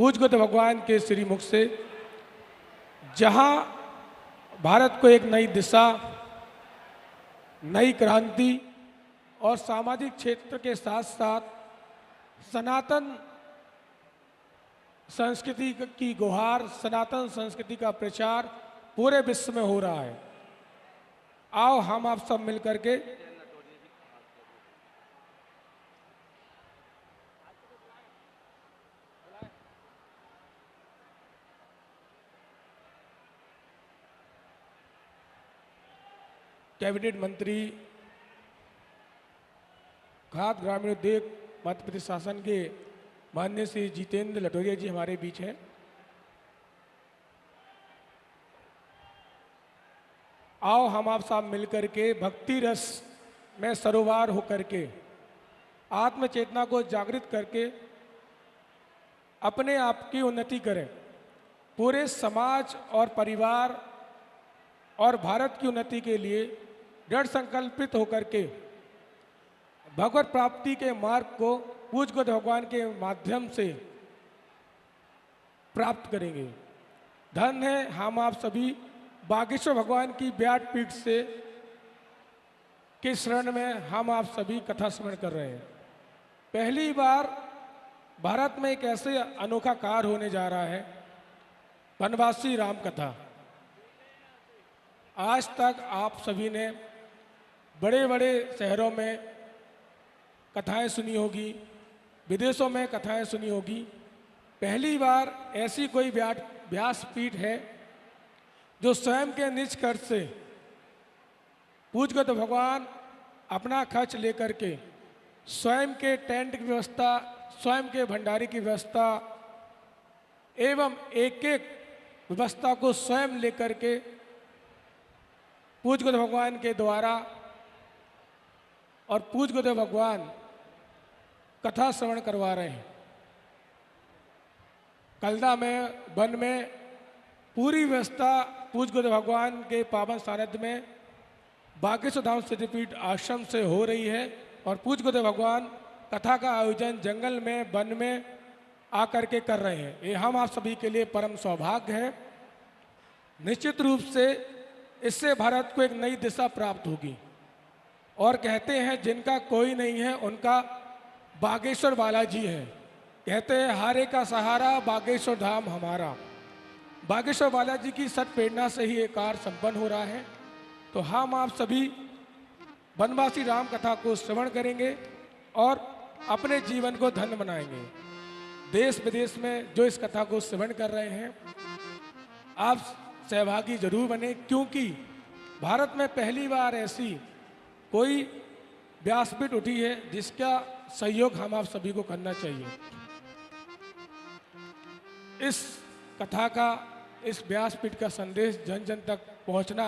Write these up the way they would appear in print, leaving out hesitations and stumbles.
पूज्य गुरुदेव भगवान के श्रीमुख से, जहां भारत को एक नई दिशा, नई क्रांति और सामाजिक क्षेत्र के साथ साथ सनातन संस्कृति की गुहार, सनातन संस्कृति का प्रचार पूरे विश्व में हो रहा है। आओ हम आप सब मिलकर के कैबिनेट मंत्री खाद्य ग्रामीण उद्योग मध्य प्रदेश शासन के माननीय श्री जितेंद्र लटोरिया जी हमारे बीच हैं। आओ हम आप सब मिलकर के भक्ति रस में सरोवर होकर के आत्म चेतना को जागृत करके अपने आप की उन्नति करें, पूरे समाज और परिवार और भारत की उन्नति के लिए दृढ़ संकल्पित होकर के भगवत प्राप्ति के मार्ग को पूज्य गुरुदेव भगवान के माध्यम से प्राप्त करेंगे। धन्य है हम आप सभी बागेश्वर भगवान की व्यासपीठ से के शरण में हम आप सभी कथा स्मरण कर रहे हैं। पहली बार भारत में एक ऐसे अनोखा कार्य होने जा रहा है, वनवासी राम कथा। आज तक आप सभी ने बड़े बड़े शहरों में कथाएं सुनी होगी, विदेशों में कथाएं सुनी होगी। पहली बार ऐसी कोई व्यासपीठ है जो स्वयं के निज खर्च से पूज्य गुरुदेव भगवान अपना खर्च लेकर के स्वयं के टेंट की व्यवस्था, स्वयं के भंडारे की व्यवस्था एवं एक एक व्यवस्था को स्वयं लेकर के पूज्य गुरुदेव भगवान के द्वारा और पूज्य गुरुदेव भगवान कथा श्रवण करवा रहे हैं। कलदा में वन में पूरी व्यवस्था पूज्य गुरुदेव भगवान के पावन सानिध्य में बागेश्वर धाम सिद्धपीठ आश्रम से हो रही है और पूज्य गुरुदेव भगवान कथा का आयोजन जंगल में, वन में आकर के कर रहे हैं। ये हम आप सभी के लिए परम सौभाग्य है। निश्चित रूप से इससे भारत को एक नई दिशा प्राप्त होगी और कहते हैं जिनका कोई नहीं है उनका बागेश्वर बालाजी है। कहते हैं हारे का सहारा बागेश्वर धाम हमारा। बागेश्वर बालाजी की सत प्रेरणा से ही ये कार्य संपन्न हो रहा है। तो हम आप सभी वनवासी राम कथा को श्रवण करेंगे और अपने जीवन को धन्य बनाएंगे। देश विदेश में जो इस कथा को श्रवण कर रहे हैं, आप सहभागी जरूर बने, क्योंकि भारत में पहली बार ऐसी कोई व्यासपीठ उठी है जिसका सहयोग हम आप सभी को करना चाहिए। इस कथा का, इस व्यासपीठ का संदेश जन जन तक पहुंचना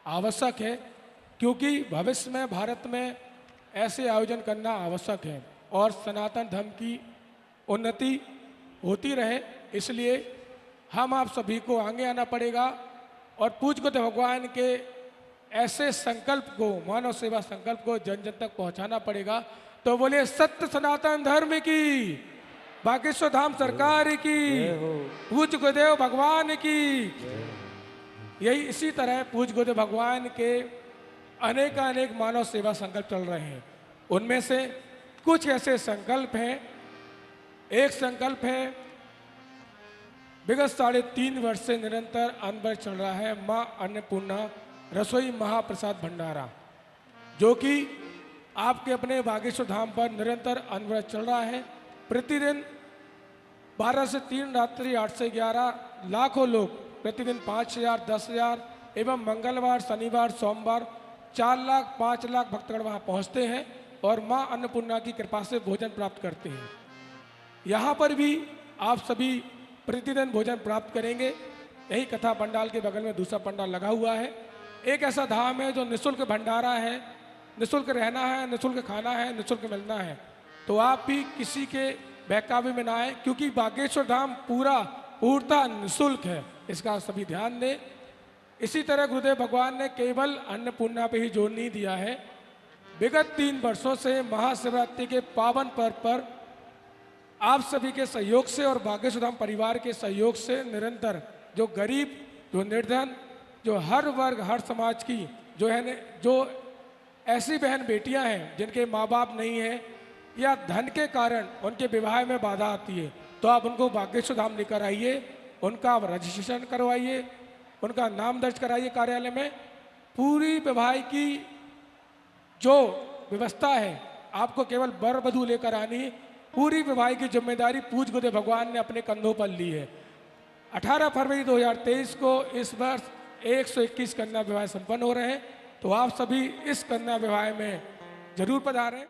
आवश्यक है, क्योंकि भविष्य में भारत में ऐसे आयोजन करना आवश्यक है और सनातन धर्म की उन्नति होती रहे। इसलिए हम आप सभी को आगे आना पड़ेगा और पूज्य गुरुदेव भगवान के ऐसे संकल्प को, मानव सेवा संकल्प को जन जन तक पहुंचाना पड़ेगा। तो बोलिए सत्य सनातन धर्म की, बागेश्वर धाम सरकार की, पूज्य गुरुदेव भगवान की। यही इसी तरह पूज्य गुरुदेव भगवान के अनेक मानव सेवा संकल्प चल रहे हैं। उनमें से कुछ ऐसे संकल्प हैं। एक संकल्प है विगत 3.5 वर्ष से निरंतर अनवर चल रहा है माँ अन्नपूर्णा रसोई महाप्रसाद भंडारा, जो कि आपके अपने बागेश्वर धाम पर निरंतर अनवर चल रहा है। प्रतिदिन 12 से 3 रात्रि 8 से 11 लाखों लोग प्रतिदिन 5,000, 10,000 एवं मंगलवार, शनिवार, सोमवार 4 लाख, 5 लाख भक्तगण वहाँ पहुँचते हैं और माँ अन्नपूर्णा की कृपा से भोजन प्राप्त करते हैं। यहाँ पर भी आप सभी प्रतिदिन भोजन प्राप्त करेंगे। यही कथा पंडाल के बगल में दूसरा पंडाल लगा हुआ है। एक ऐसा धाम है जो निःशुल्क भंडारा है, निःशुल्क रहना है, निःशुल्क खाना है, निःशुल्क मिलना है। तो आप भी किसी के बहकावे में ना आए, क्योंकि बागेश्वर धाम पूर्णतः निःशुल्क है। इसका सभी ध्यान दें। इसी तरह गुरुदेव भगवान ने केवल अन्नपूर्णा पे ही जोर नहीं दिया है। विगत 3 वर्षों से महाशिवरात्रि के पावन पर्व पर आप सभी के सहयोग से और बागेश्वर धाम परिवार के सहयोग से निरंतर जो गरीब, जो निर्धन, जो हर वर्ग, हर समाज की जो है जो ऐसी बहन बेटियां हैं जिनके माँ बाप नहीं हैं या धन के कारण उनके विवाह में बाधा आती है, तो आप उनको बागेश्वर धाम लेकर आइए, उनका रजिस्ट्रेशन करवाइए, उनका नाम दर्ज कराइए कार्यालय में। पूरी विवाह की जो व्यवस्था है आपको केवल वर वधू लेकर आनी, पूरी विवाह की जिम्मेदारी पूज्य गुरुदेव भगवान ने अपने कंधों पर ली है। 18 फरवरी 2023 को इस वर्ष 121 कन्या विवाह संपन्न हो रहे हैं, तो आप सभी इस कन्या विवाह में जरूर पधारें।